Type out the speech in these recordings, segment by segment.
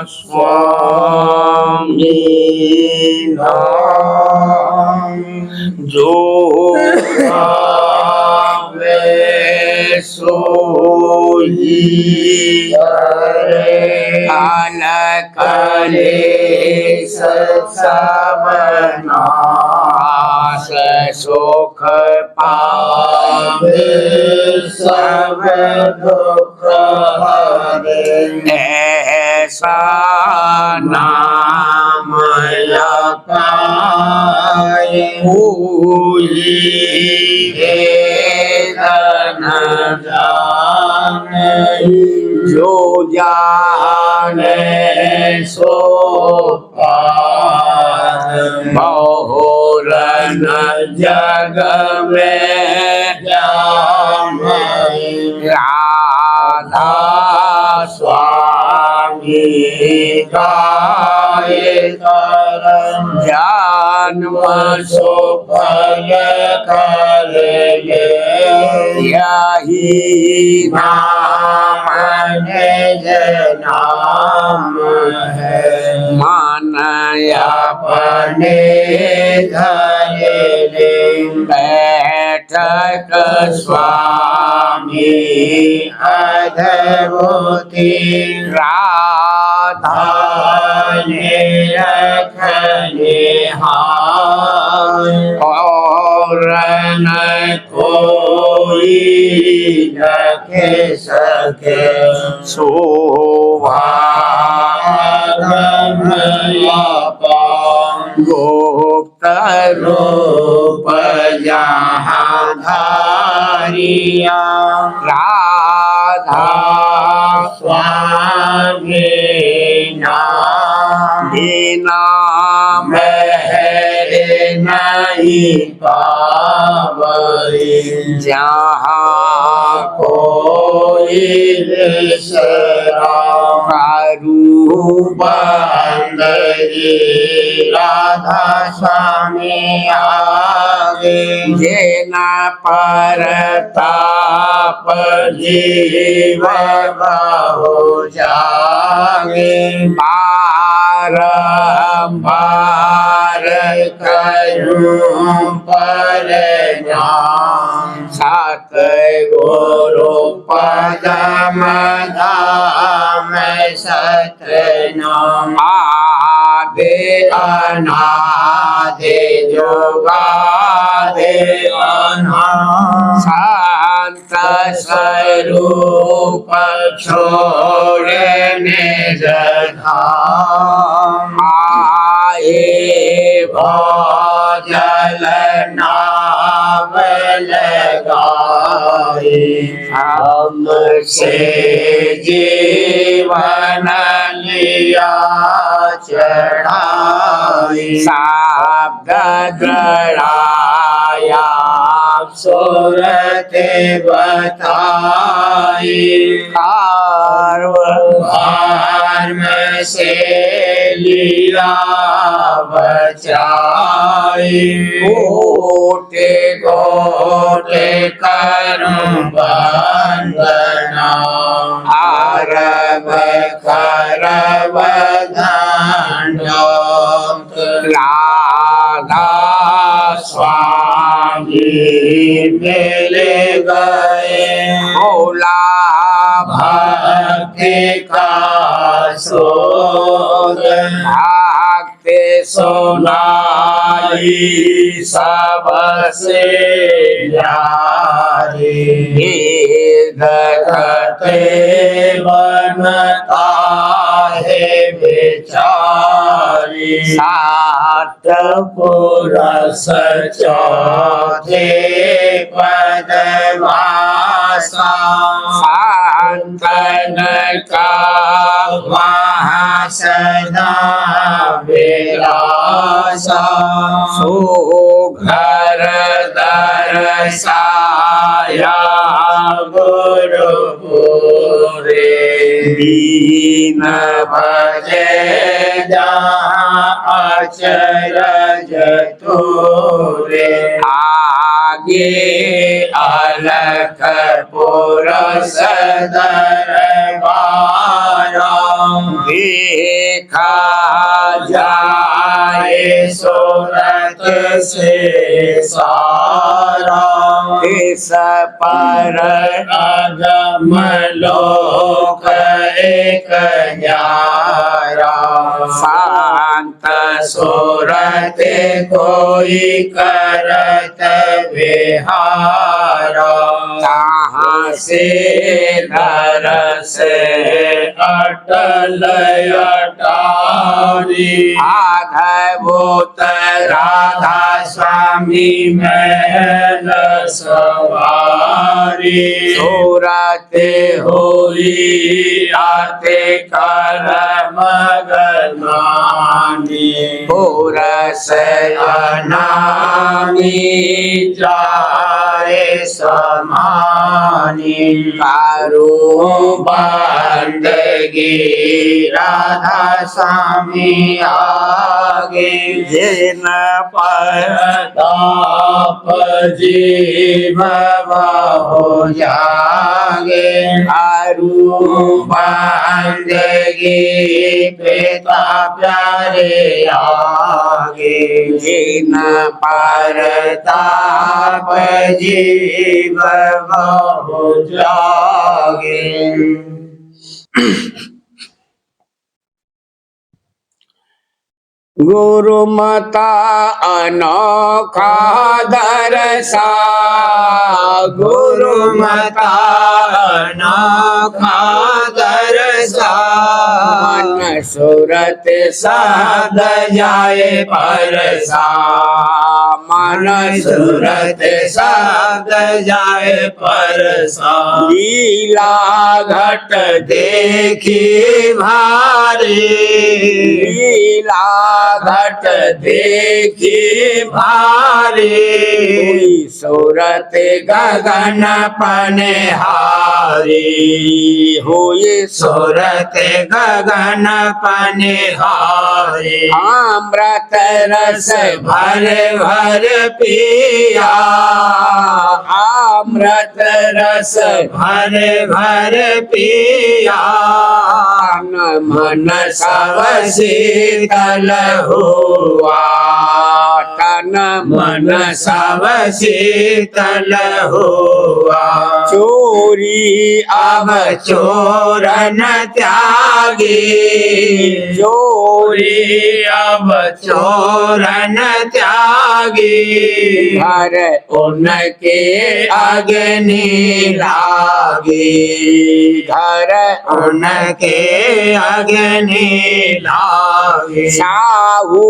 स्वामी जो आवे सोई काल काले सबनाश सुख पावे सब दुख हरे ऐसा नाम पाए कोई वेदन जाने जो जाने सो पाए बहुरन जग में जाने राधा स्वामी गाए जन्म सुफल कर यही नाम निज नाम है मन अपने घर बैठक स्वामी अधभूति राधा ने रखने और न कोई रखे सके गुप्त रूप जहाँ धारिया राधा स्वामी नाम है नहीं पावई जहाँ कोई रूप राधा स्वामी आगे जेना परताप जीव बहु जागे बारंबार करूं पर सत गुरु पदम धाम सत नाम आदि अनादि जोगादि अनादि शांत स्वरूप छोड़ने धाम आए भजल नाम लगाए हमसे जीवन लिया चढ़ाई शब्द गढ़ाया सूरत बताई कार्म से लिया बचाई गोटे गोटे करूं वंदना आरव करव दंड राधा स्वामी मिल गए भोला भक्ति का सोद भक्ति सुनाई सबसे प्यारी भक्ति बनता है बेचारी सात पुरुष चौथे पदवासा संतन का वहाँ सदा विलासा सुघर दरसाया गुरुपुरे दीन भजे जहाँ अचरज तोरे आगे अलख पुरुष दरबार देखा जाए सूरत से सारा, इस पर अगम लोक एक न्यारा। शांत सूरत कोई करत विहारा, कहाँ से नरस अटल अटारी। आधारभूत राधा स्वामी महल सवारी, सूरत होई आते कर मगनानी। पुरस अनामी जाए समानी, कारू बंदगी राधा स्वामी आगे। जिन परताप जीव हो जागे, कारू बंदगी पिता प्यारे आगे। जिन परताप जीव हो जागे। गुरुमता अनोखा दरसा, गुरुमता अनोखा दरसा। मन सूरत साध जाए परसा, मन सूरत साध जाए परसा। लीला घट देखी भारी, लीला घट देखी भारी। सूरत गगन पनिहारी, हुई सूरत गगन पनिहारी। अमृत रस भर भर पिया, अमृत रस भर भर पिया। मन सब शीतल हुआ, तन मन सब शीतल हुआ। चोरी अब चोरन त्यागी, चोरी अब चोरन त्यागी। घर उनके अग्नि लागी, घर उनके अग्नि लागी। साहू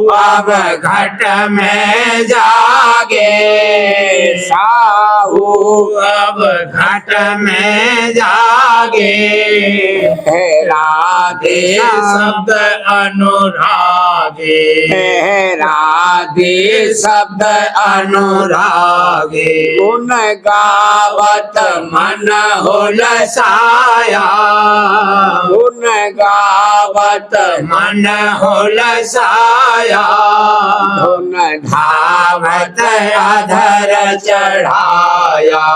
अब घट में जागे, साहू अब घट में जागे। है राधे शब्द अनुरागे, है राधे शब्द अनुरागे। गुण गावत मन हुलसाया, गुण गावत मन हुलसाया। धुन धावत अधर चढ़ाया,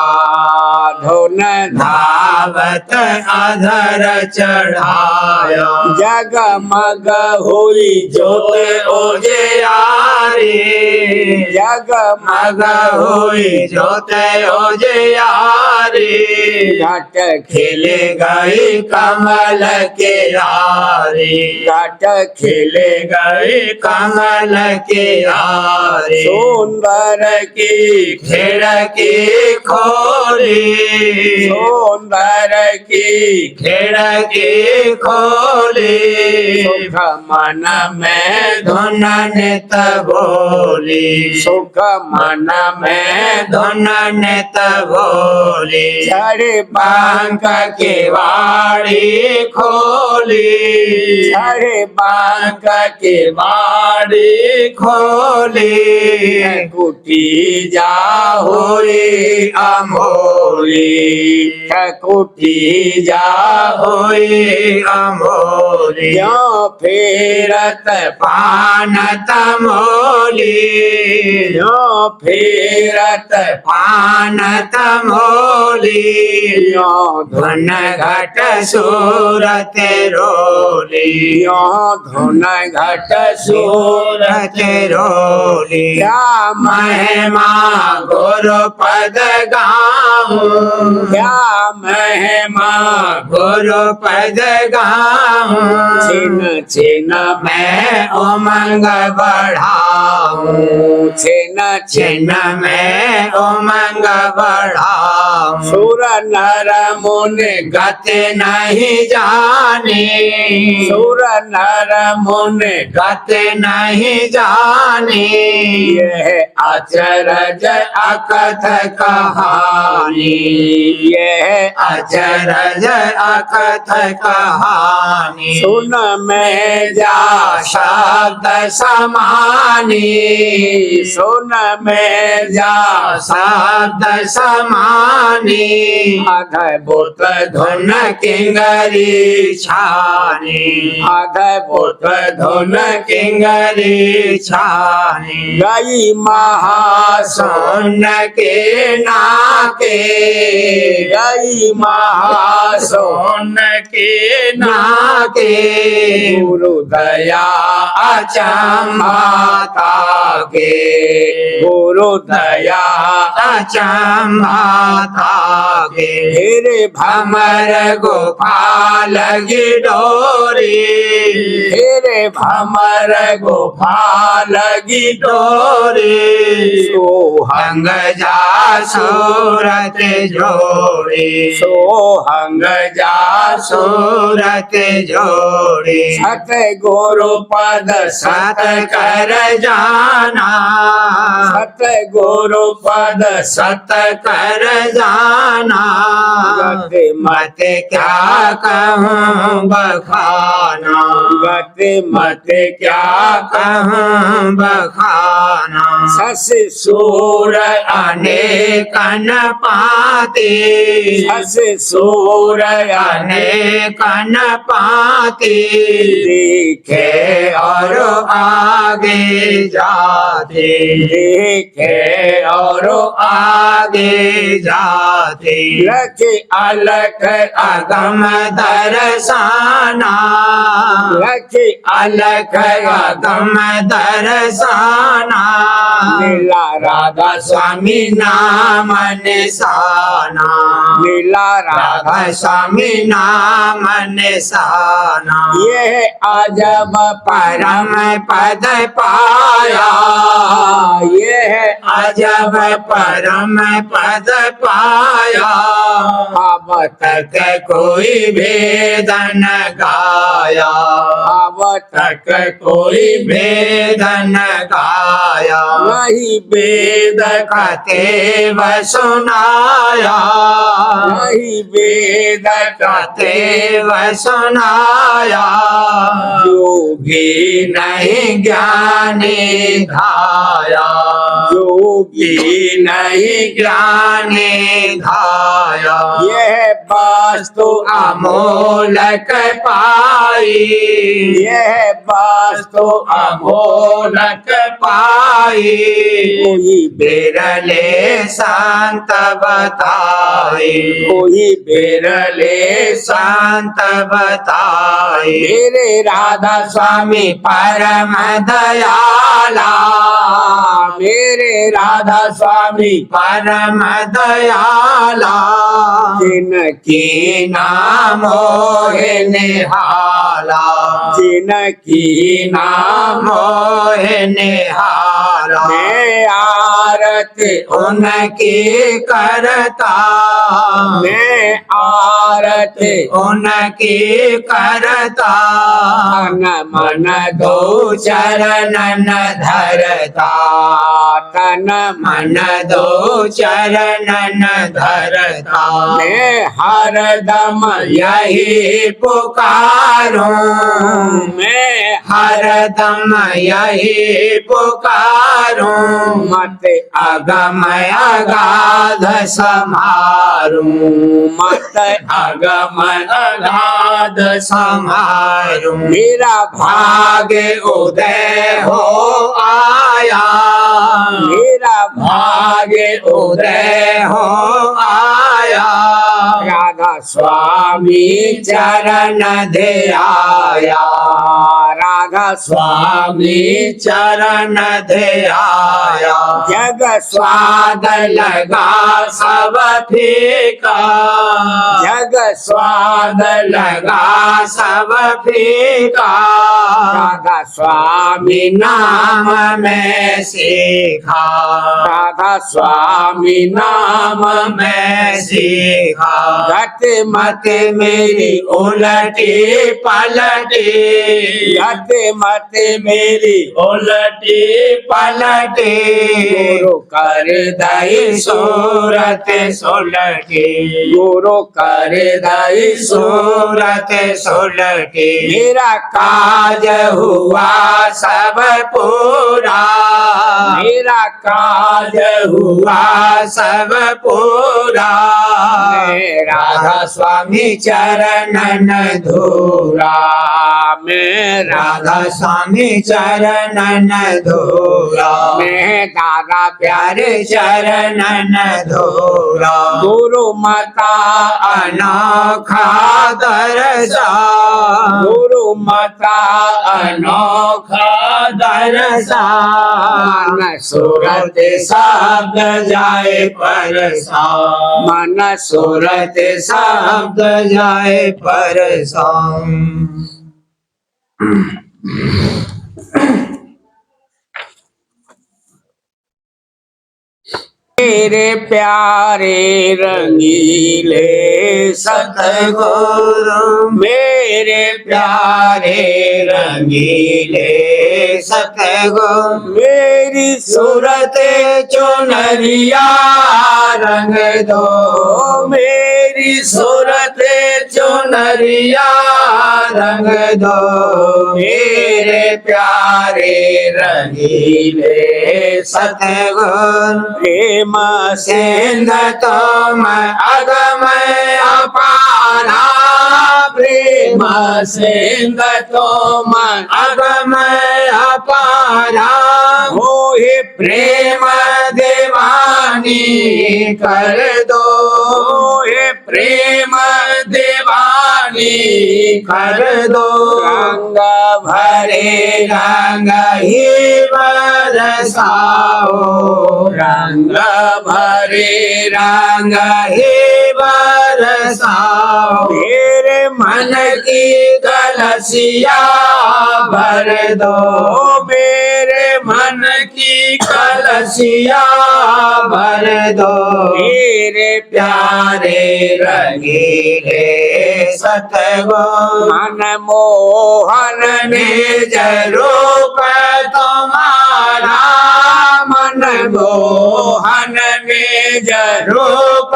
धुन धावत अधर चढ़ाया। जगमग हुई ज्योत उजियारी, जगमग हुई ज्योत उजियारी। घट खिल गई कमल के यारी, घट खिल गई कमल के यारी। सुंदर की खिड़की खोली, सुंदर की खिड़की खोली। सुख मन में धुन नित बोली, सुख मन में धुन नित बोली। छड़ बांक के वाड़ी खोली, छड़ बांक के वाड़ी खोली। कुटी जा होई अमोली, कुटी जा होई अमोली। यो फेरत पान तमोली, यो फेरत पान तमोली। यो धन घट सूरत रोली यो धुन घट सूरत रोली क्या महिमा गुरु पद गाऊं क्या महिमा गुरु पद गाऊं छिन छिन मैं उमंग बढ़ाऊं छिन छिन मैं उमंग बढ़ाऊं सुर नर मुनि गति नहीं जाने सुर नर मुनि गति नहीं जाने यह अचरज अकथ कहानी यह अचरज अकथ कहानी सुन में जा शब्द समानी सुन में जा शब्द समानी अद्भुत धुन किंगरी छानी अद्भुत धुन किंगरी छानी गई महासुन के नाके गई महासुन के नाके गुरु दया अचंभाता के गुरु दया अचंभाता के हेरे भमर गोपाल गिडोरी हेरे भमर गोपाल गिडोरी सोहंग जा सूरत जोड़ी सोहंग जा सूरत जोड़ी सत गुरु पद सत कर जाना सत गुरु पद सत कर जाना गत मत क्या कहूँ बखाना गत मत क्या कहूँ बखाना सस सूर अनेकन पाते सस सूर अनेकन पाते देखे और आगे जाते देखे और आगे जाते लख अलख अगम दर्शाना लख अलख अगम दर्शाना लीला राधा स्वामी नाम निशाना लीला राधा स्वामी नाम निशाना यह अजब परम पद पाया यह अजब परम पद पाया अब तक कोई भेद न गाया अब तक कोई भेद न गाया वही वेद कते व सुनाया वही वेद कते व सुनाया योगी नहीं ज्ञानी धाया योगी नहीं ज्ञानी धाया यह वास्तु अमोलक पाई यह वास्तु अमोलक पाई कोई बिरले संत बताए कोई बिरले संत बताए मेरे राधा स्वामी परम दयाला मेरे राधा स्वामी परम दयाला जिनकी नाम मोहे निहाला जिनकी नाम मोहे निहाला मैं आरती उनकी करता मैं आरती उनकी करता तन मन दो चरणन धरता तन मन दो चरणन धरता मैं हरदम यही पुकारूं मैं हरदम यही पुकारूं मत अगम अगाध समारूं मत अगम अगाध समारूं मेरा भाग्य उदय हो आया मेरा भाग्य उदय हो आया राधा स्वामी चरण ध्याया, राधा स्वामी चरण ध्याया। जग स्वाद लगा सब फीका, जग स्वाद लगा सब फीका, राधा स्वामी नाम में सीखा, राधा स्वामी नाम में सीखा। गत मत मेरी उलटी पलटी, गत मत मेरी उलटी पलटी, गुरु कर दई सूरत सुलटी, गुरु कर दई सूरत सुलटी। मेरा काज हुआ सब पूरा, मेरा काज हुआ सब पूरा, राधा स्वामी चरणन धूरा, मैं राधा स्वामी चरणन धूरा, मैं दादा प्यारे चरणन धूरा। गुरु माता अनोखा दर्शा, गुरु माता अनोखा दर्शा, मन सूरत शब्द जाए परसा, मन सूरत शब्द जाए परसा। मेरे प्यारे रंगीले सतगुरु, मेरे प्यारे रंगीले सतगुरु, मेरी सूरत चुनरिया रंग दो, मेरी सूरत चुनरिया रंग दो, मेरे प्यारे रंगीले सतगुरु। प्रेम सिंध तुम अगम अपारा, प्रेम सिंध तुम अगम अपारा, मोहे प्रेम दीवानी कर दो, मोहे प्रेम दीवानी कर दो। रंग भरे रंग ही बरसाओ, रंग भरे रंग ही बरसाओ, मेरे मन की कलसिया भर दो, मेरे मन की कलसिया भर दो, मेरे प्यारे रंगीले सतगुरु। मन मोहन निज रूप तुम्हारा, मन मोहन निज रूप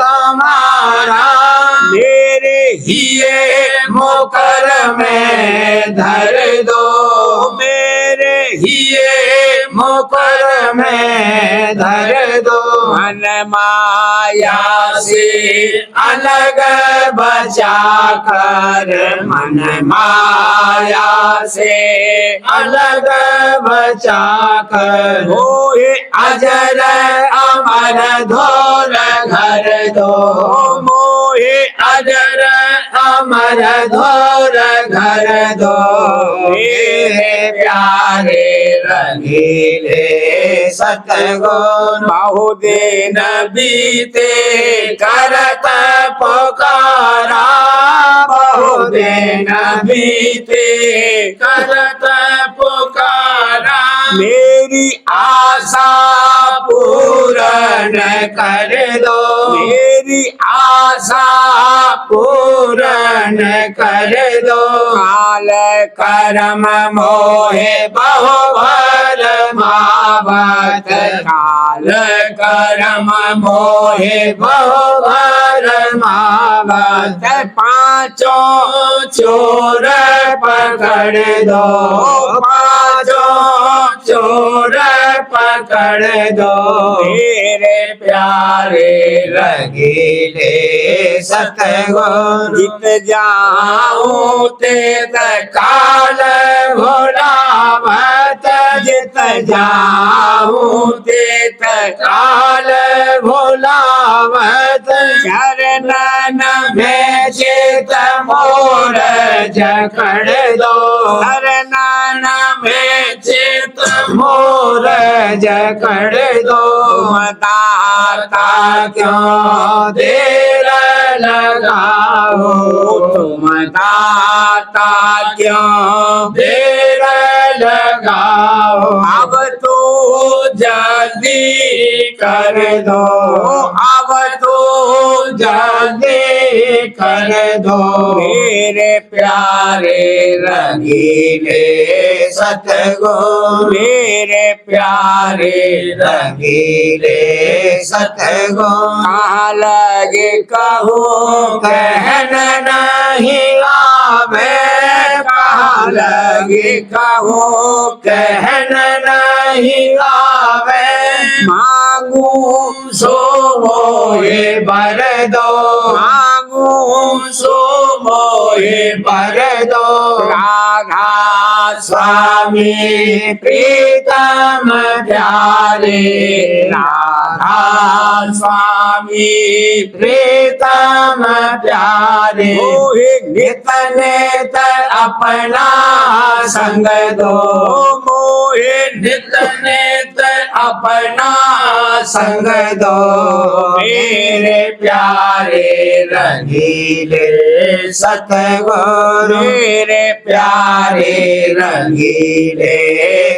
तुम्हारा, मेरे हिये मुकर में धर दो, मेरे हिये मुकर में धर दो। मन माया से अलग बचा कर, मन माया से अलग बचा कर, मोहे अजर अमर धोर घर दो, मोहे अजर अमर धोर घर दो, मेरे प्यारे रंगीले सतगुरु। बहुदिन बीते करत पुकारा, बहुदिन बीते करत पुकारा, मेरी आशा पूर्ण कर दो, मेरी आशा पूर्ण कर दो। काल कर्म मोहे बहुभर मावत, काल कर्म मोहे बहुभर मावत, पांचों चोर पकड़ दो, पांचों चोर पकड़ दो, मेरे प्यारे रंगीले सतगुरु। जित जाऊं तेत काल भोलावत, जित जाऊं तेत काल भोलावत, चरण शरण में चित मोर जकड़ दो, शरण में चित मोर जकड़ दो। दाता क्यों देर लगाओ, तुम दाता क्यों देर लगाओ। अब तो जल्दी कर दो, अब तो जल्दी कर दो। मेरे प्यारे रंगीले सतगुरु, मेरे प्यारे रंगीले सतगुरु। कहाँ लगे कहूँ कहन नहीं आवे, कहाँ लगे कहूँ कहन नहीं आवे। मांगू सो मोहे बर दो, मांगू सो मोहे बर दो। राधा स्वामी प्रीतम प्यारे, राधा स्वामी प्रीतम प्यारे। मोहे नित नित अपना संग दो, मोहे नित नित अपना संग दो। मेरे प्यारे रंगीले सतगुरु, मेरे प्यारे रंगीले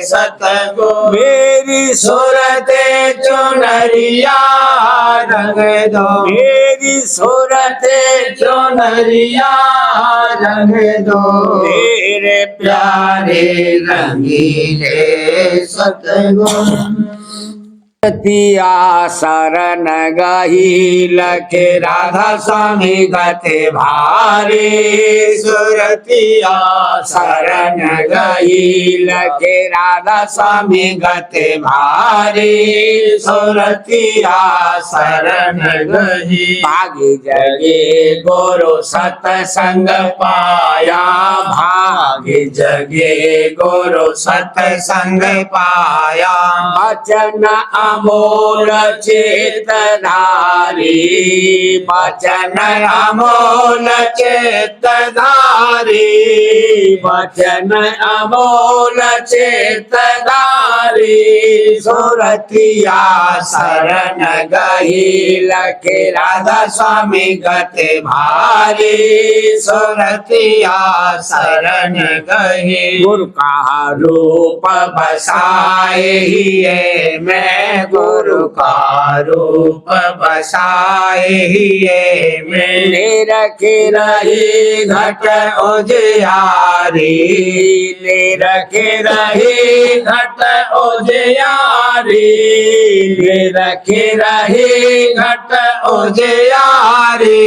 सतगुरु। मेरी सूरते चुनरिया रंग दो, मेरी सूरते चुनरिया रंग दो। मेरे प्यारे रंगीले सतगुरु। तिया शरण गही लखे राधा स्वामी गते भारी, सुरतिया शरण गही लखे राधा स्वामी गते भारी, सुरतिया शरण गही। भागी जगे गुरु सतसंग पाया, भागी जगे गुरु सतसंग पाया। वचन अमोल चेतधारी, वचन अमोल चेतधारी, वचन अमोल चेतधारी। सुरतिया शरण गही लखे राधा स्वामी गते भारी, सुरतिया शरण गही। गुरु का रूप बसाए ही मैं, गुरु का रूप बसाए ही में। रखे रही घट उजियारी, ले रखे रही घट उजियारी, ले रखे रही घट उजियारी।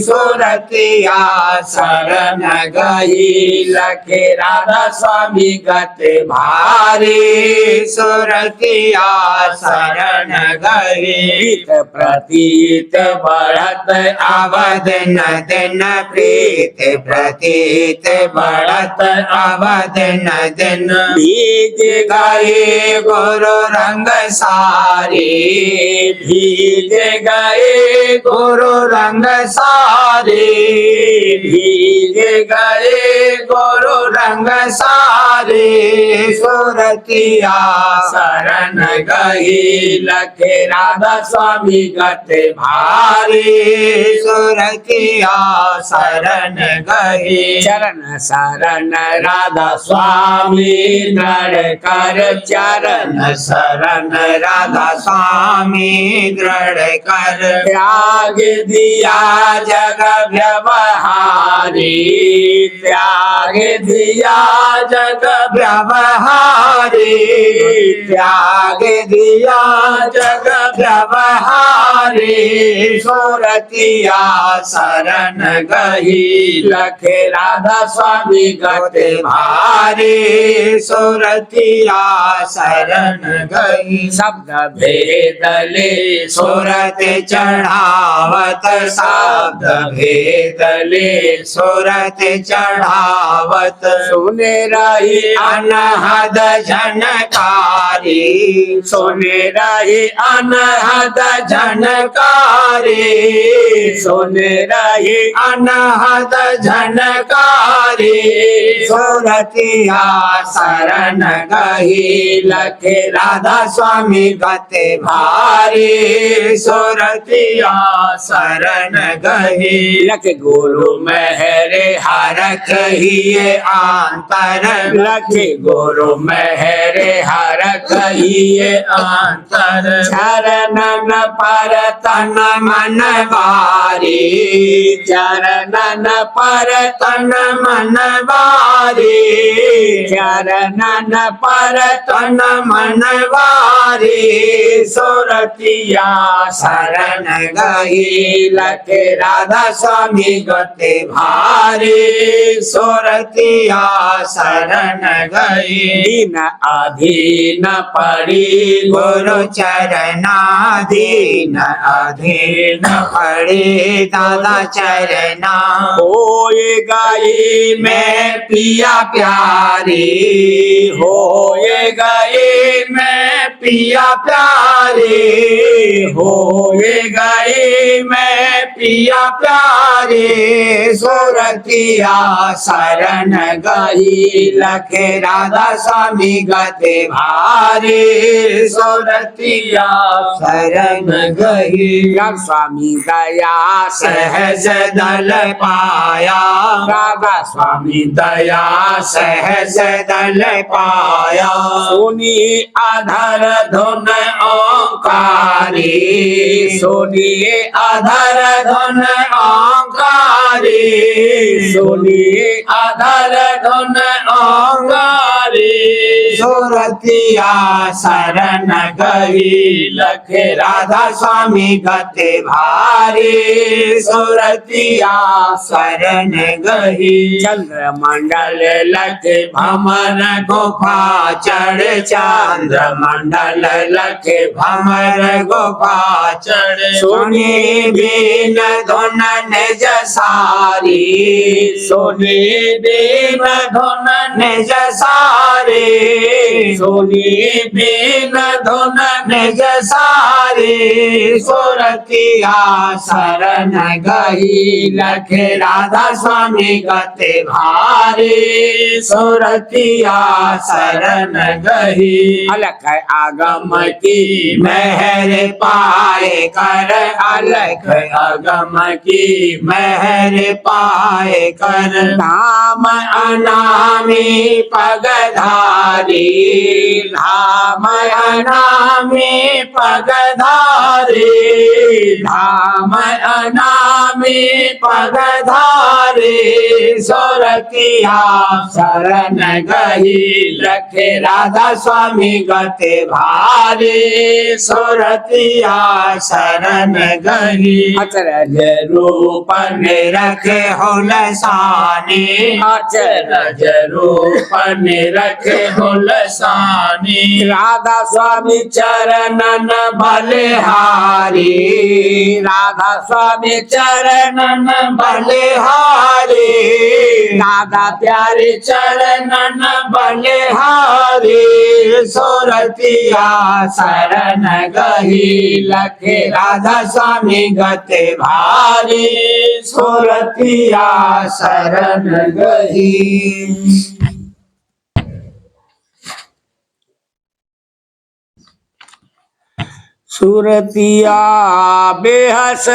सुरतिया शरण गही लखे राधा स्वामी गते भारी, सुरतिया शरण गही। प्रतीत बढ़त अवध नदन, प्रीत प्रतीत बढ़त अवध नदन। भीज गए गुरु रंग सारी, भीज गए गुरु रंग सारी, भीज गए गुरु रंग सारी। सुरतिया शरण गही लखे राधा स्वामी गते भारी, सुरतिया शरण गही। चरण शरण राधा स्वामी दृढ़ कर, चरण शरण राधा स्वामी दृढ़ कर। त्याग दिया जग व्यवहारी, त्याग दिया जग व्यवहारी, त्याग दिया जग व्यवहारी। सुरतिया शरण गही लखे राधा स्वामी गते भारी सुरतिया शरण गई शब्द भेदले सुरत चढ़ावत शब्द भेदले सुरत चढ़ावत सुने रही अनहद झनकारी सुने रही अनहद झनकारी सुने रही अनहद झनकारी सुरतिया शरण गही लखे राधा स्वामी गते भारी सुरतिया शरण गही लख गुरु मेहरे हरख हिये आंतर लख गुरु मेहरे हरख हिये आंतर चरणन पर तन मन वारी चरणन पर तन मन वारी चरणन पर तन मन वारी सुरतिया शरण गही लखे राधा स्वामी गते भारी सुरतिया शरण गई दीन अधीन पड़ी गुरु चरणाधीन अधीन पड़ी दादा चरना होए गई मैं पिया प्यारी होए गए मैं पिया प्यारी होए गए मैं पिया प्यारे सुरतिया शरण गई लखे राधा स्वामी गते भारी सुरतिया शरण गई स्वामी दया सहज दल पाया राधा स्वामी दया सहज दल पाया सुनी अधर धुन ओंकारी सुनिए अधर धुन ओंकारी सुनिए अधर धुन ओंकारी सुरतिया शरण गई लखे राधा स्वामी गते भारी सुरतिया शरण गई चंद्र मंडल लखे भमर गुफा चढ़ चंद्र मंडल लखे भमर गुफा चढ़ सुनी बीन धुन निज सारी सुनी बीन धुन निज सारी सुनी बीन धुन निज सारी सुरतिया शरण गई लखे राधा स्वामी गते भारी सुरतिया शरण गई अलख आगम की मेहर पाए कर अलख अगम की मेहर पाए कर धाम अनामी पगधारी धाम अनामी पगधारी धाम अनामी पगधारी सुरतिया शरण गई लखे राधा स्वामी गते भारी सुरतिया शरण गई अचरज रूप निरखे हो लसानी अचरज रूप निरखे हो लसानी राधा स्वामी चरणन बलिहारी राधा स्वामी चरणन बलिहारी राधा प्यारे चरणन बलिहारी सुरतिया शरण गही लखे राधा स्वामी गते भारी सुरतिया शरण गही सुरतिया बेहस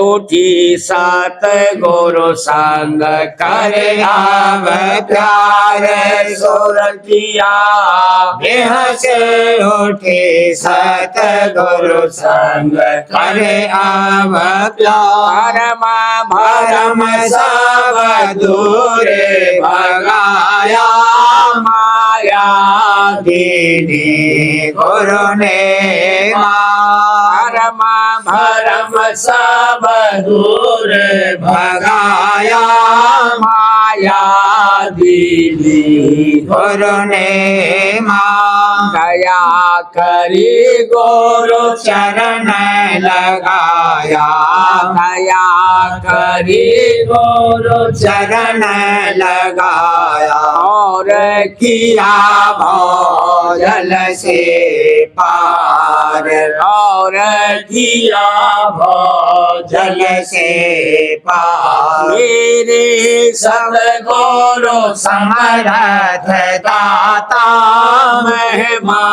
उठी सात गुरु संग करे आव प्यार सुरतिया बेहस उठे सत गुरु संग करे आव प्यार भरम सब दूर भगाया माया दीनी गुरु ने भरम सब दूर भगाया माया दीदी गुरु ने मां दया करी गुरु चरण लगाया दया करी गुरु चरण लगाया और किया भौजल से पार और किया भौजल से पार मेरे सब गुरु समर्थ दाता महिमा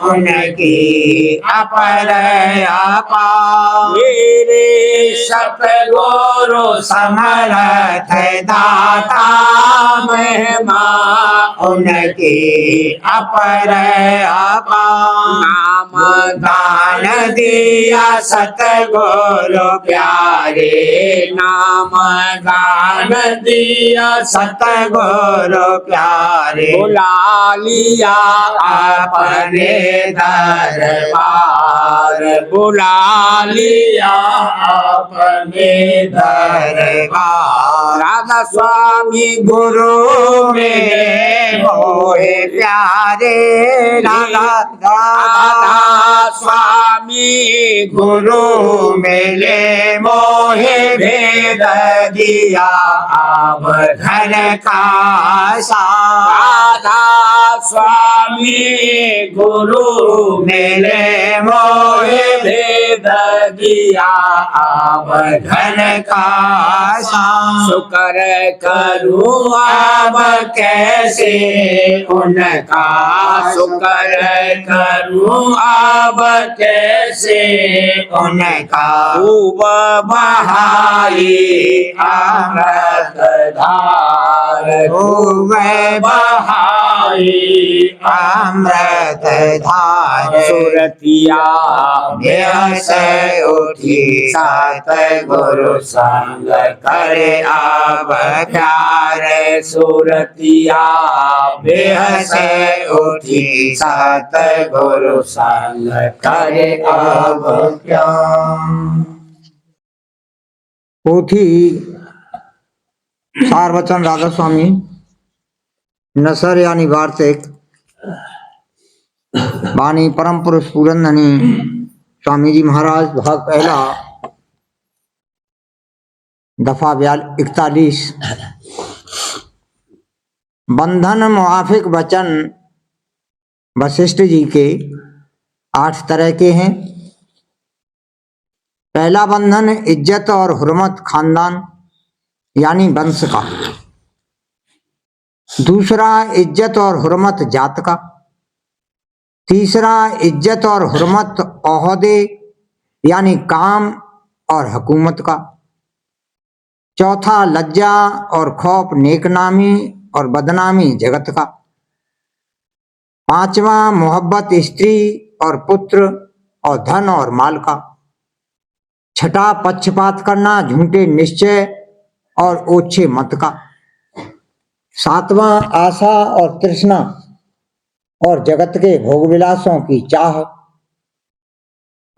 उनकी अपर अपार मेरे सब गुरु समर्थ दाता महिमा उनकी अपर अपार नाम दान दिया सतगुरु प्यारे नाम दान दिया सतगुरु प्यारे बुला लिया अपने दरबार बुला लिया अपने दरबार राधा स्वामी गुरु मेरे मोहे प्यारे राधा राधा स्वामी गुरु मेले मोहे भेद दिया अब घर का राधा स्वामी गुरु मेले मोहे भेद दिया अब घर का शुक्र करूँ अब कैसे उनका शुक्र करूं अब कैसे उनका खूब बहाई अमृत धार खूब बहाई अमृत धार सुरतिया बेहस उठी सात गुरु संग करे अब प्यार सुरतिया बेहस उठी सात गुरु संग करे अब प्यार। पोथी सार वचन राधा स्वामी नसर यानी वार्तिक वाणी परम पुरुष पूरनधनी स्वामी जी महाराज भाग पहला दफा 41। बंधन मुआफिक वचन वशिष्ठ जी के 8 तरह के हैं। पहला बंधन इज्जत और हुर्मत खानदान यानी वंश का। दूसरा इज्जत और हुर्मत जात का। तीसरा इज्जत और हुर्मत ओहदे यानी काम और हुकूमत का। चौथा लज्जा और खौफ नेकनामी और बदनामी जगत का। पांचवा मोहब्बत स्त्री और पुत्र और धन और माल का। छठा पक्षपात करना झूठे निश्चय और ओछे मत का। सातवां आशा और तृष्णा और जगत के भोग विलासों की चाह।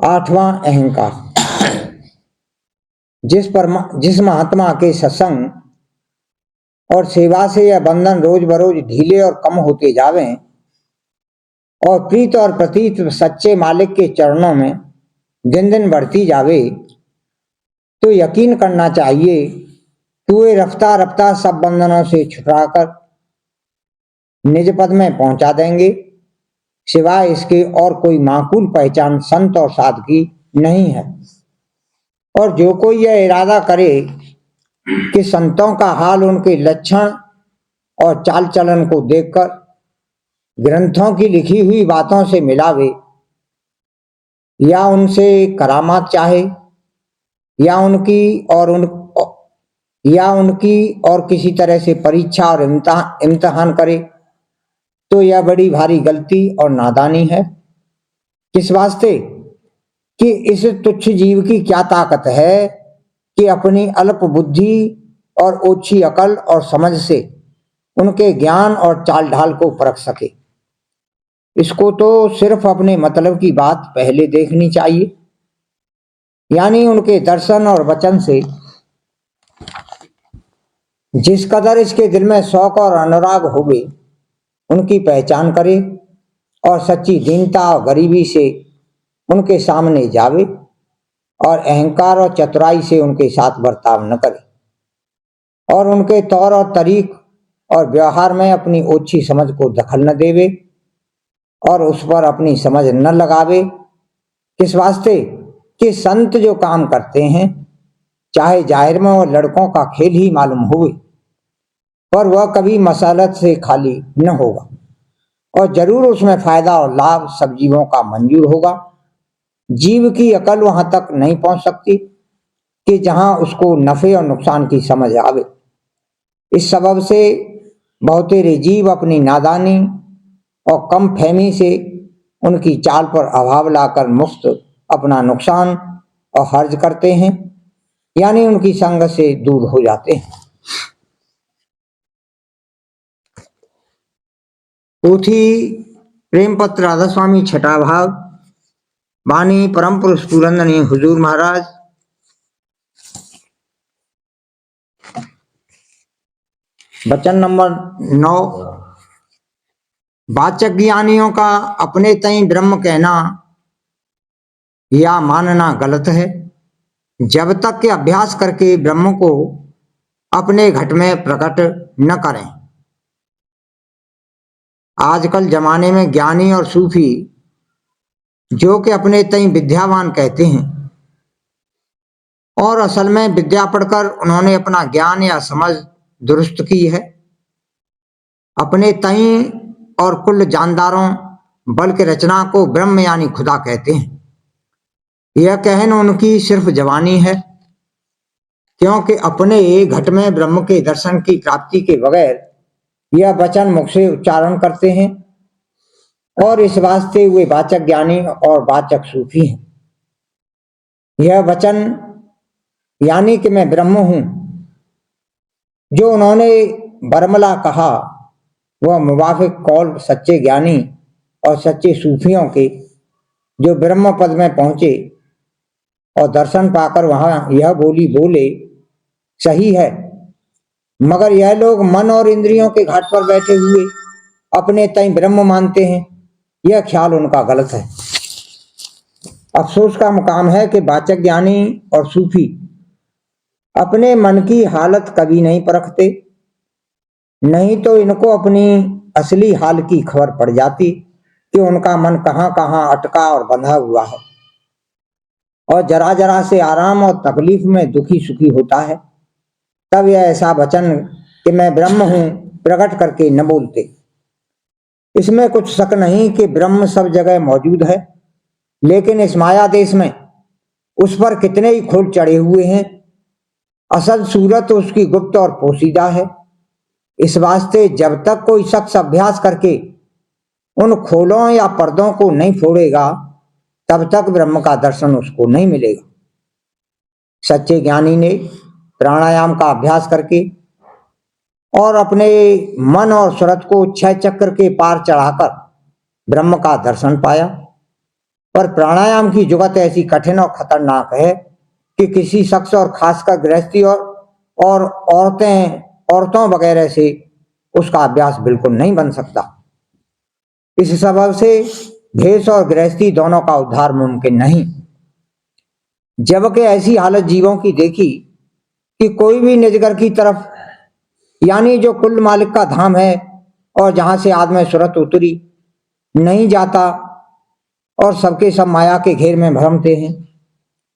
आठवां अहंकार। जिस महात्मा के सत्संग और सेवा से यह बंधन रोज बरोज ढीले और कम होते जावें और प्रीत और प्रतीत सच्चे मालिक के चरणों में दिन दिन बढ़ती जावे, तो यकीन करना चाहिए कि वे रफ्ता रफ्ता सब बंधनों से छुटकाकर निज पद में पहुंचा देंगे। सिवाय इसके और कोई माकूल पहचान संत और साधकी नहीं है। और जो कोई यह इरादा करे कि संतों का हाल उनके लक्षण और चाल चलन को देखकर ग्रंथों की लिखी हुई बातों से मिलावे या उनसे करामात चाहे या उनकी और किसी तरह से परीक्षा और इम्तिहान करे, तो यह बड़ी भारी गलती और नादानी है। किस वास्ते कि इस तुच्छ जीव की क्या ताकत है कि अपनी अल्प बुद्धि और ओछी अकल और समझ से उनके ज्ञान और चाल ढाल को परख सके। इसको तो सिर्फ अपने मतलब की बात पहले देखनी चाहिए, यानी उनके दर्शन और वचन से जिस कदर इसके दिल में शौक और अनुराग होवे उनकी पहचान करे और सच्ची दीनता और गरीबी से उनके सामने जावे और अहंकार और चतुराई से उनके साथ बर्ताव न करे और उनके तौर और तरीक और व्यवहार में अपनी ओछी समझ को दखल न देवे और उस पर अपनी समझ न लगावे। किस वास्ते कि संत जो काम करते हैं चाहे जाहिर में वो लड़कों का खेल ही मालूम होवे, पर वह कभी मसालत से खाली न होगा और जरूर उसमें फायदा और लाभ सब जीवों का मंजूर होगा। जीव की अकल वहां तक नहीं पहुंच सकती कि जहां उसको नफे और नुकसान की समझ आवे। इस सबब से बहुतेरे जीव अपनी नादानी और कम फहमी से उनकी चाल पर अभाव लाकर मुफ्त अपना नुकसान और हर्ज करते हैं, यानी उनकी संगत से दूर हो जाते हैं। पोथी प्रेम पत्र राधा स्वामी छठा भाग। वाणी परम पुरुष पूरंदनी हुजूर महाराज। वचन नंबर 9। वाचक ज्ञानियों का अपने तई ब्रह्म कहना या मानना गलत है जब तक कि अभ्यास करके ब्रह्म को अपने घट में प्रकट न करें। आजकल जमाने में ज्ञानी और सूफी जो कि अपने तई विद्यावान कहते हैं और असल में विद्या पढ़कर उन्होंने अपना ज्ञान या समझ दुरुस्त की है, अपने तई और कुल जानदारों बल के रचना को ब्रह्म यानी खुदा कहते हैं। यह कहन उनकी सिर्फ जवानी है, क्योंकि अपने घट में ब्रह्म के दर्शन की प्राप्ति के बगैर यह वचन मुख से उच्चारण करते हैं और इस वास्ते वे वाचक ज्ञानी और वाचक सूफी हैं। यह वचन यानी कि मैं ब्रह्म हूं जो उन्होंने बरमला कहा, वह मुवाफिक कौल सच्चे ज्ञानी और सच्चे सूफियों के जो ब्रह्म पद में पहुंचे और दर्शन पाकर वहां यह बोली बोले सही है, मगर यह लोग मन और इंद्रियों के घाट पर बैठे हुए अपने तई ब्रह्म मानते हैं। यह ख्याल उनका गलत है। अफसोस का मुकाम है कि वाचक ज्ञानी और सूफी अपने मन की हालत कभी नहीं परखते, नहीं तो इनको अपनी असली हाल की खबर पड़ जाती कि उनका मन कहां कहां अटका और बंधा हुआ है और जरा जरा से आराम और तकलीफ में दुखी सुखी होता है। तब यह ऐसा वचन कि मैं ब्रह्म हूं प्रकट करके न बोलते। इसमें कुछ शक नहीं कि ब्रह्म सब जगह मौजूद है, लेकिन इस माया देश में उस पर कितने ही खोल चढ़े हुए हैं। असल सूरत उसकी गुप्त और पोशीदा है। इस वास्ते जब तक कोई शख्स अभ्यास करके उन खोलों या पर्दों को नहीं फोड़ेगा तब तक ब्रह्म का दर्शन उसको नहीं मिलेगा। सच्चे ज्ञानी ने प्राणायाम का अभ्यास करके और अपने मन और सूरत को 6 चक्र के पार चढ़ाकर ब्रह्म का दर्शन पाया। पर प्राणायाम की जुगत ऐसी कठिन और खतरनाक है कि किसी शख्स और खासकर गृहस्थी और औरतों वगैरह से उसका अभ्यास बिल्कुल नहीं बन सकता। इस सबब से भेष और गृहस्थी दोनों का उद्धार मुमकिन नहीं। जबकि ऐसी हालत जीवों की देखी कि कोई भी निजगर की तरफ यानी जो कुल मालिक का धाम है और जहां से आदमी सूरत उतरी नहीं जाता और सबके सब माया के घेर में भ्रमते हैं।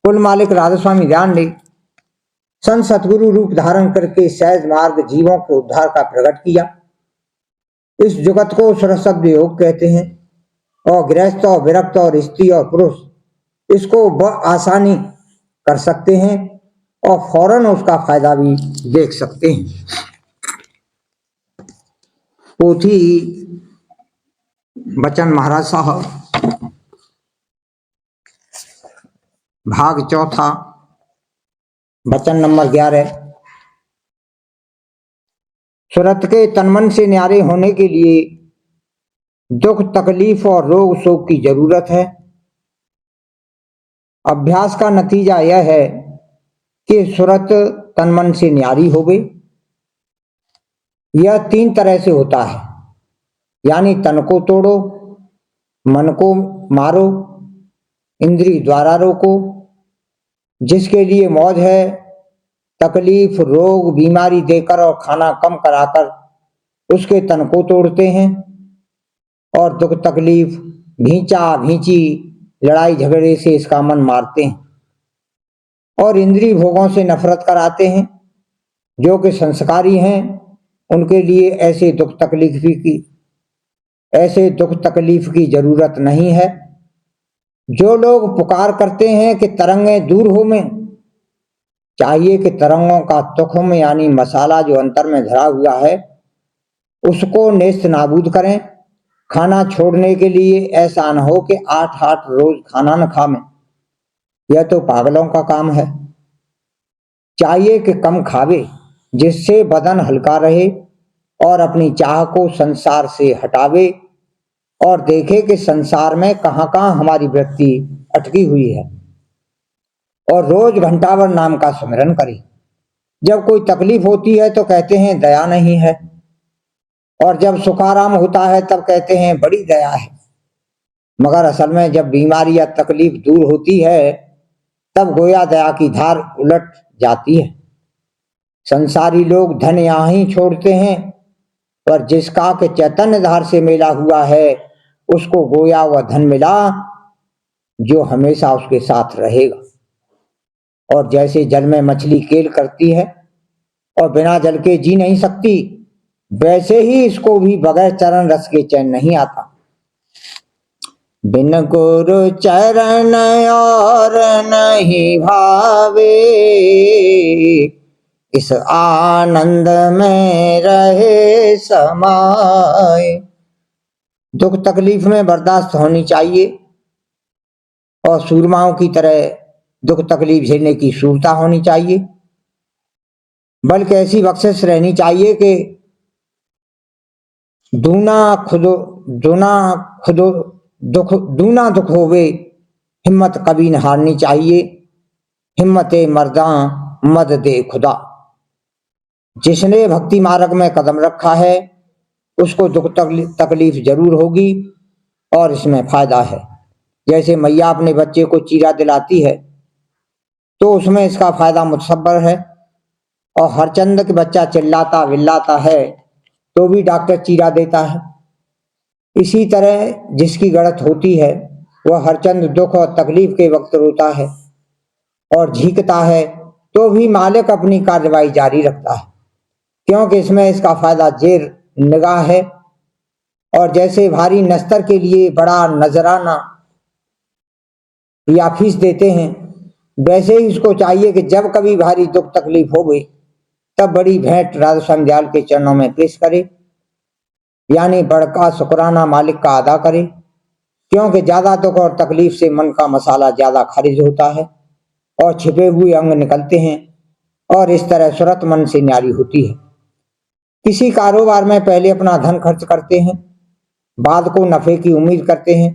कुल मालिक राधा स्वामी ध्यान दे संत सतगुरु रूप धारण करके सहज मार्ग जीवों के उद्धार का प्रकट किया। इस जुगत को सुरसद योग कहते हैं और गृहस्थ और विरक्त और स्त्री और पुरुष इसको आसानी कर सकते हैं और फौरन उसका फायदा भी देख सकते हैं। पोथी बचन महाराज साहब भाग चौथा वचन नंबर 11। सूरत के तनमन से न्यारे होने के लिए दुख तकलीफ और रोग शोक की जरूरत है। अभ्यास का नतीजा यह है कि सूरत तनमन से न्यारी होवे यह 3 तरह से होता है, यानी तन को तोड़ो, मन को मारो, इंद्रिय द्वारा रोको। जिसके लिए मौज है, तकलीफ, रोग, बीमारी देकर और खाना कम कराकर उसके तन को तोड़ते हैं और दुख तकलीफ, भींचा भींची, लड़ाई झगड़े से इसका मन मारते हैं और इंद्रिय भोगों से नफरत कराते हैं। जो कि संस्कारी हैं उनके लिए ऐसे दुख तकलीफ की जरूरत नहीं है। जो लोग पुकार करते हैं कि तरंगें दूर हो में, चाहिए कि तरंगों का तुखम यानी मसाला जो अंतर में धरा हुआ है उसको नेस्त नाबूद करें। खाना छोड़ने के लिए ऐसा न हो कि 8-8 रोज खाना न खावें, यह तो पागलों का काम है। चाहिए कि कम खावे, जिससे बदन हल्का रहे और अपनी चाह को संसार से हटावे और देखे कि संसार में कहां कहां हमारी वृत्ति अटकी हुई है और रोज घंटाभर नाम का स्मरण करे। जब कोई तकलीफ होती है तो कहते हैं दया नहीं है, और जब सुखाराम होता है तब कहते हैं बड़ी दया है। मगर असल में जब बीमारी या तकलीफ दूर होती है तब गोया दया की धार उलट जाती है। संसारी लोग धन यहाँ ही छोड़ते हैं, पर जिसका के चैतन्य धार से मेला हुआ है उसको गोया वह धन मिला जो हमेशा उसके साथ रहेगा। और जैसे जल में मछली केल करती है और बिना जल के जी नहीं सकती, वैसे ही इसको भी बगैर चरण रस के चैन नहीं आता। बिन गुरु चरण और नहीं भावे, इस आनंद में रहे समाए। दुख तकलीफ में बर्दाश्त होनी चाहिए और सूरमाओं की तरह दुख तकलीफ झेलने की सूरता होनी चाहिए, बल्कि ऐसी बख्शिश रहनी चाहिए कि दूना दुख होवे, हिम्मत कभी न हारनी चाहिए। हिम्मते मर्दा मद दे खुदा। जिसने भक्ति मार्ग में कदम रखा है उसको दुख तकलीफ जरूर होगी और इसमें फायदा है। जैसे मैया अपने बच्चे को चीरा दिलाती है तो उसमें इसका फायदा मुतसब्बर है, और हरचंद के बच्चा चिल्लाता विल्लाता है तो भी डॉक्टर चीरा देता है। इसी तरह जिसकी गलत होती है वह हरचंद दुख और तकलीफ के वक्त रोता है और झींकता है तो भी मालिक अपनी कार्रवाई जारी रखता है, क्योंकि इसमें इसका फायदा जेर निगाह है। और जैसे भारी नस्तर के लिए बड़ा नजराना या फीस देते हैं, वैसे ही उसको चाहिए कि जब कभी भारी दुख तकलीफ हो गई तब बड़ी भेंट राधा स्वामी दयाल के चरणों में पेश करे, यानी बड़का शुक्राना मालिक का अदा करे, क्योंकि ज्यादा दुख और तकलीफ से मन का मसाला ज्यादा खारिज होता है और छिपे हुए अंग निकलते हैं और इस तरह सूरत मन से न्यारी होती है। किसी कारोबार में पहले अपना धन खर्च करते हैं, बाद को नफे की उम्मीद करते हैं,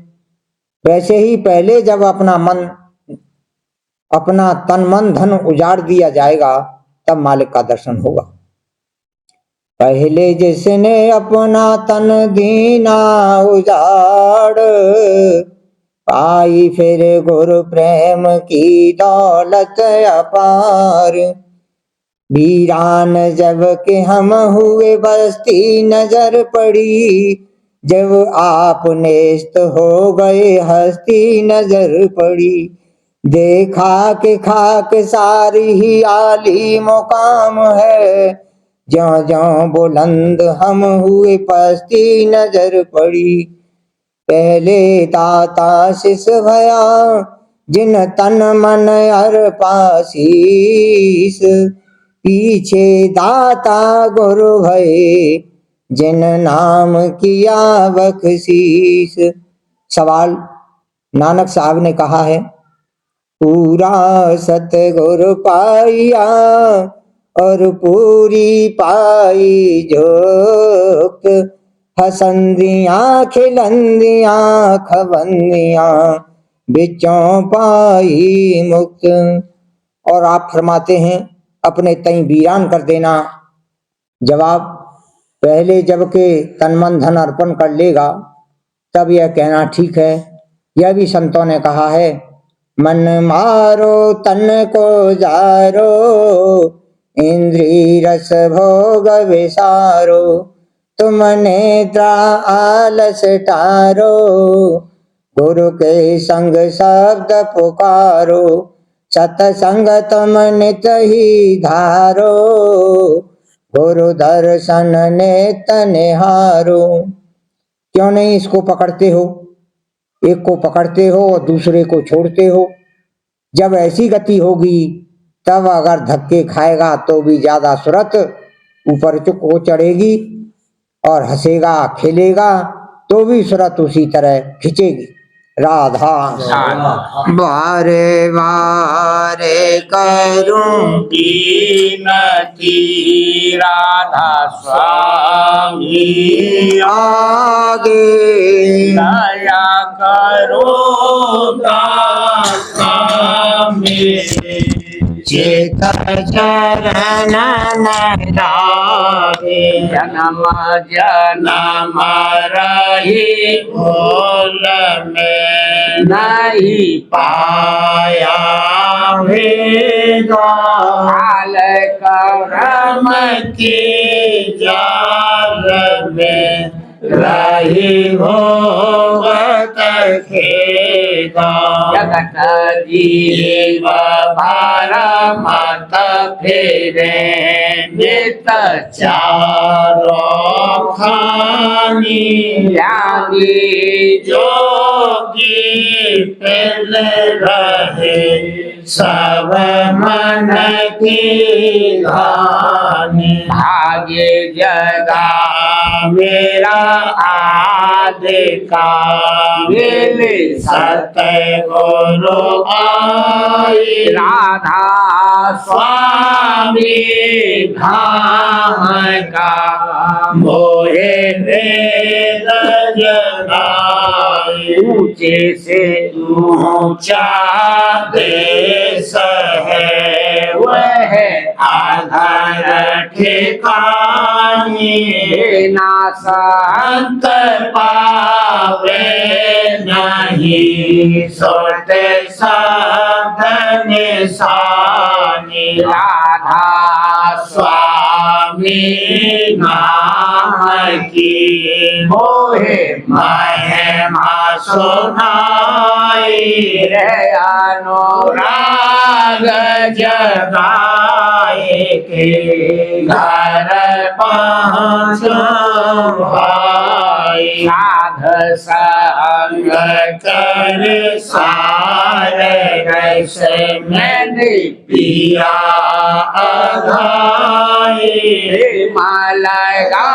वैसे ही पहले जब अपना तन मन धन उजाड़ दिया जाएगा तब मालिक का दर्शन होगा। पहले जिसने अपना तन दीना उजाड़, पाई फिर गुरु प्रेम की दौलत अपार। वीरान जब के हम हुए बस्ती नजर पड़ी, जब आप नेस्त हो गए हस्ती नजर पड़ी। देखा कि खाक सारी ही आली मुकाम है, ज्यों ज्यों बुलंद हम हुए पस्ती नजर पड़ी। पहले दाता शिष भया जिन तन मन अर्पाशीष, पीछे दाता गुरु भये जिन नाम किया बख्शीश। सवाल, नानक साहब ने कहा है, पूरा सतगुरु पाइया और पूरी पाई जोक, हसंदियां खिलंदियां खबंदियां बिचों पाई मुक्त। और आप फरमाते हैं, अपने तई वीरान कर देना। जवाब, पहले जब के तन मन धन अर्पण कर लेगा तब यह कहना ठीक है। यह भी संतों ने कहा है, मन मारो तन को जारो, इंद्री रस भोग विसारो, तुम नेत्रा आलस टारो, गुरु के संग शब्द पुकारो, सतसंग तुम नित ही धारो, गुरु दर्शन नेत निहारो। क्यों नहीं इसको पकड़ते हो? एक को पकड़ते हो और दूसरे को छोड़ते हो। जब ऐसी गति होगी तब अगर धक्के खाएगा तो भी ज्यादा सुरत ऊपर चुक हो चढ़ेगी, और हंसेगा खेलेगा तो भी सुरत उसी तरह खिंचेगी। राधा बारे बारे करूं कीनती राधा स्वामी आगे, दया करो दासा मेरे, चेत चरण लागे, जन्म जन्म रही भूल में नहीं पाया भेदा, हाल करम के जाल में रही भोगत खेदा, जगत जीव भार मत फेरे, नित चारो खानी, यागी जोगी पिल रहे, सब मन की धानी, भाग्य जगा मेरा आदि का, मिले सत गुरु आई, राधा स्वामी धाम का, मोहे वेद जगाई, ऊंचे से ऊंचा देश है, वह आधार ठिकानी, ना संत पावे नहीं, सोते साधन सानी, राधा स्वामी नाम की, मोहे महिमा सुनाई, रे अनुराग जगाए के घर पहुँचो भाई, साध संग कर सारे, कैसे मैंने पिया अघाई, लगा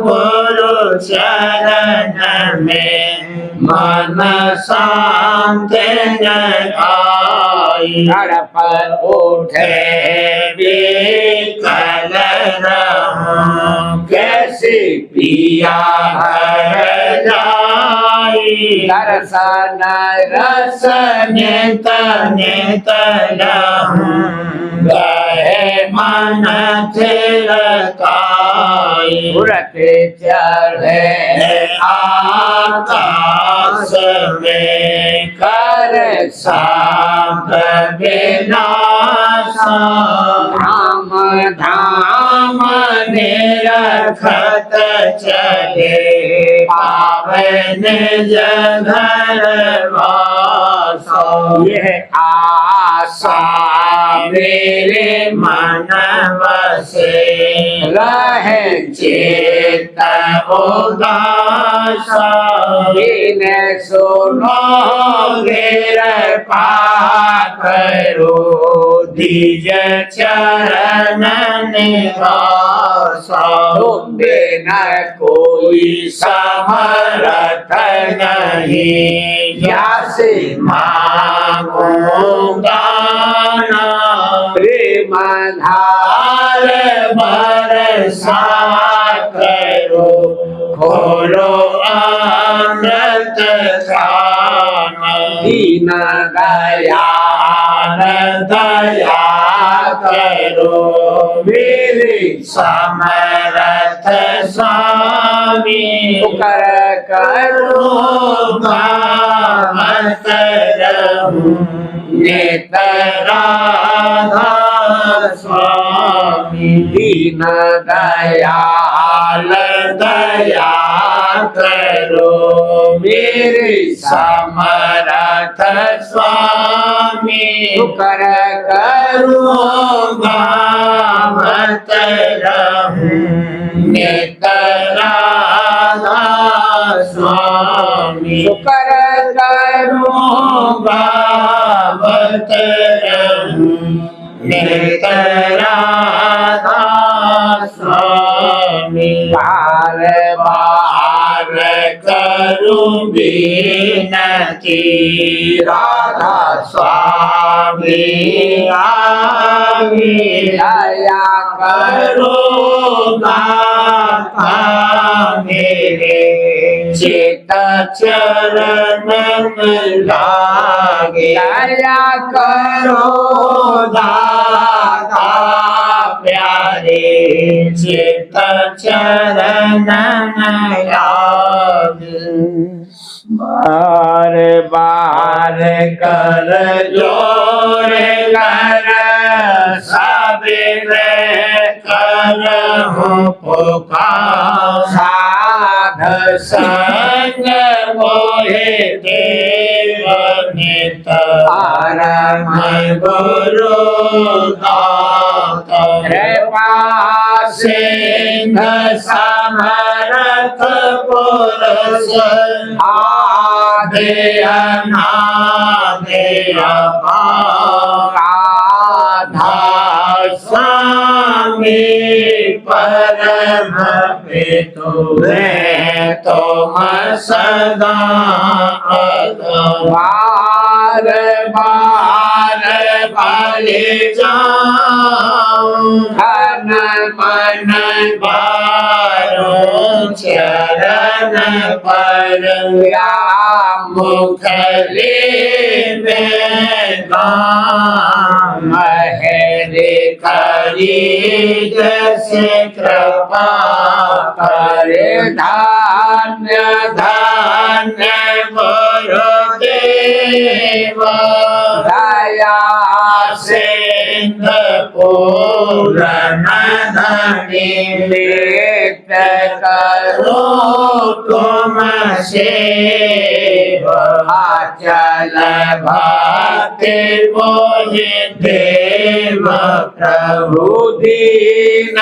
गुरु चरण में मन शांत आई, तड़प उठे बेकल रहूं, कैसे पिया हर जाई, दर्शन रस नित नित रहूं, गए मन थिरकाई, उड़ते चढ़े आकाश में, कर सांप विनाशा, धाम धाम निरखत चले, पावन जघर वासा, यह आशा मेरे मन बसे, रहे चेत उदासा, इन सुनो गिर पाकरो, द्विज चरण निवासा, तुम बिना कोई समरथ नहीं, जैसे मांगूंगा ना, प्रेम धार बरसा करो, खोलो अमृत खाना, दीन दयाल दया करो मेरे समर्थ स्वामी कर करो गावत रहूं नित राधा स्वामी दीन दयाल दया करो मेरे समर्थ स्वामी कर करो गावत रहूं नित राधा स्वामी कर करो गावत रहूं नित राधा स्वामी बार बार करूं विनती राधा स्वामी आगे दया करो दाता मेरे चित चरण में लागे दया करो दाता प्यारे चित चरण में लागे बार बार कर जोर कर सबरे कर हूँ पुकार साध संग मोहे देव नित आरम गुरु दाता कृपा सिंह समर्थ पुरुष आदि अनादि राधा स्वामी परम पितु मैं तुम सदा बार बार बलि जाऊं धन मन बारों चरण पर मुखले में गाम हरे करी जैसे कृपा करे धान्य धान्य गुरुदेव दया सिंध पूर्ण धनी नित्य करो तुम सेवा चल भाते मोहि देव प्रभु दीन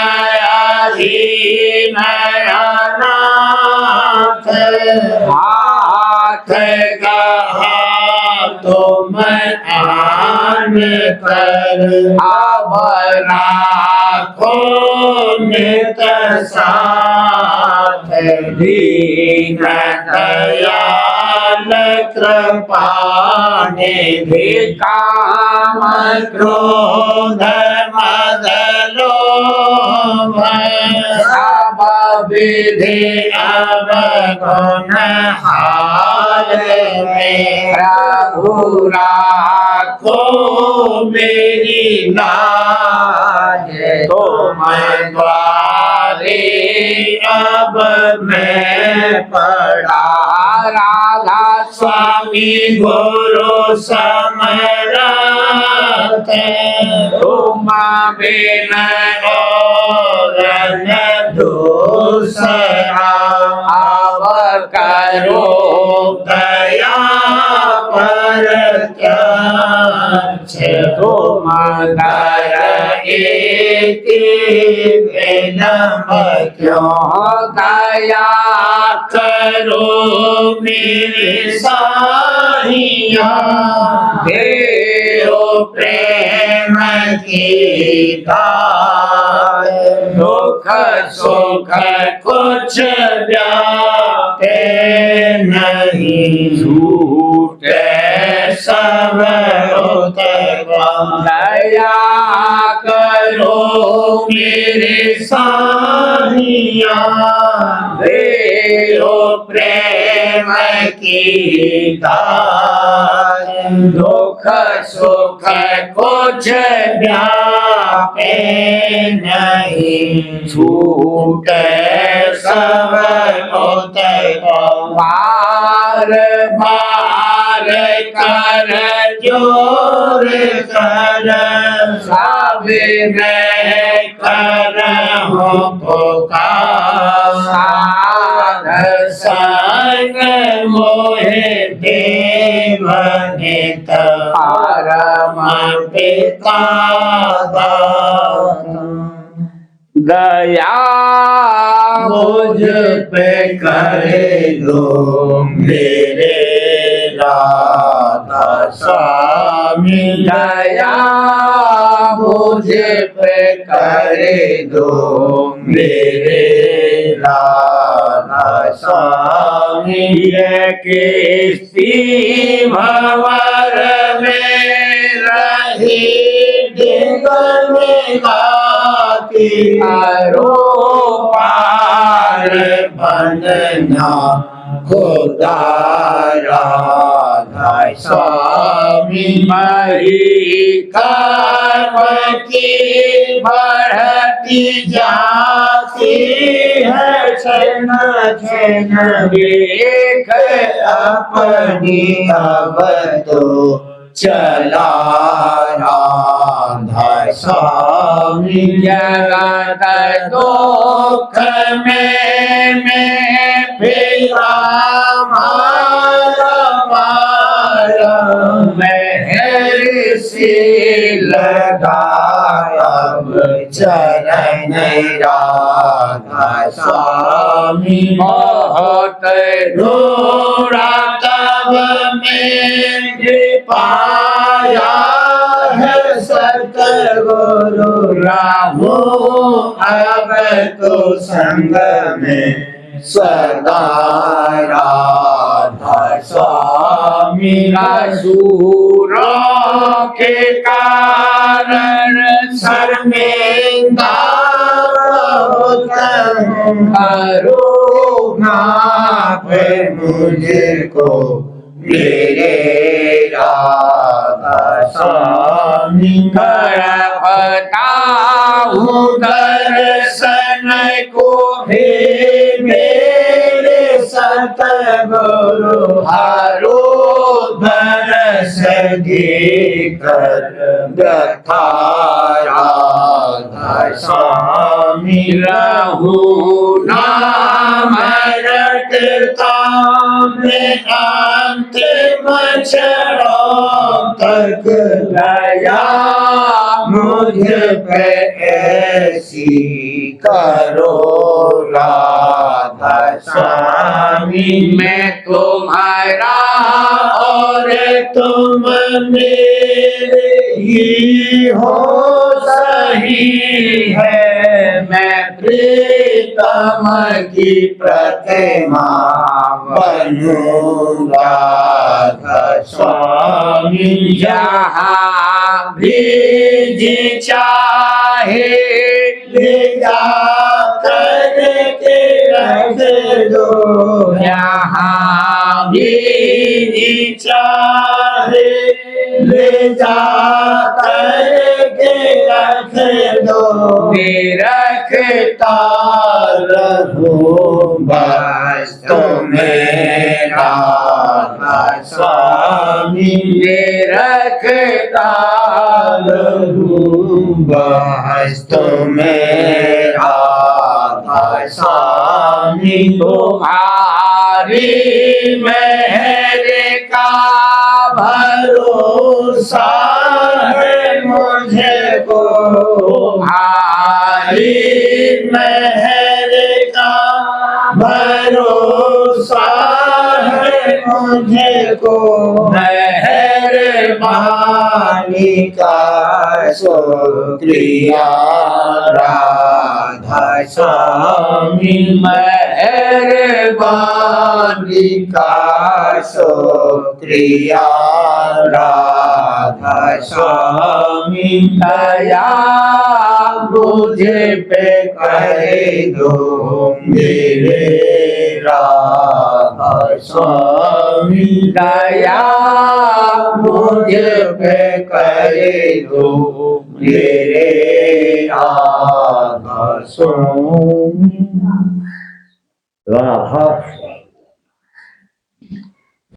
अधीन अनाथ हाथ गहा तुम आन कर अब राखो नित साथ दीन दयाल कृपा निधि काम क्रोध मद लोभ सब विधि अवगुण हार में प्रभु राखो मेरी लाज तुम द्वारे अब मैं पड़ा राधा स्वामी गुरु समरथ तुम बिन और न दूसरा अब करो दया पर तुम कर विलम्ब क्यों दया करो मेरे साहिया देव प्रेम की दात दुख सुख कुछ व्यापे नहीं झूठे सब दया करो मेरे साहिया देव प्रेम की दात दुख दुख सुख कुछ व्यापे नहीं, छूटे सब होते बार बार कर जोर कर, सब में कर हो पुकार, संग मोहे देव नित परम पिता दया मुझ पे करे दो मेरे राधा स्वामी, दया मुझ पे करे दो मेरे राधा स्वामी, ये किसी भंवर में रही डिंगल में गाती, हरो पार बनना खुदा राधा स्वामी, मरी कर्म की बढ़ती जाती है, क्षण क्षण देख अपनी अब तो चला राधा स्वामी, जगत दुख में फिरा मारा मारा, मेहर से लगाया चरण राधा स्वामी, बहुत ढूंढा तब मैंने पाया है सतगुरु राहु, अब तो संग में सदा राधा स्वामी, असुरों के कारण शर्मिंदा करुणा पे मुझको मेरे राधा स्वामी, करता हूँ दर्शन को हे मेरे सतगुरु, हरो दर्श देकर व्यथा राधा स्वामी, रहूं नाम रटता मैं अंतिम क्षणों तक, दया मुझ पे ऐसी करो राधा स्वामी, मैं तुम्हारा और तुम मेरे ही हो सही है, मैं प्रीतम की प्रतिमा बनूंगा राधा स्वामी, जहाँ भी जी चाहे ले जा करके रख दो, यहाँ भी जी चाहे ले जा करके रख दो, रखता रहूं बस तुम्हें राधा स्वामी, रखता रहूं बस तुम्हें राधा स्वामी, तुम्हारी मेहर का भरोसा है मुझे को, तुम्हारी मेहर का भरोसा है मुझे को, मेहरबानी का शुक्रिया राधा स्वामी, मेहरबानी का शुक्रिया राधा स्वामी, दया मुझे पे करे दो मेरे राधा स्वामी दया मुझ पे करे दो मेरे राधा स्वामी। राधा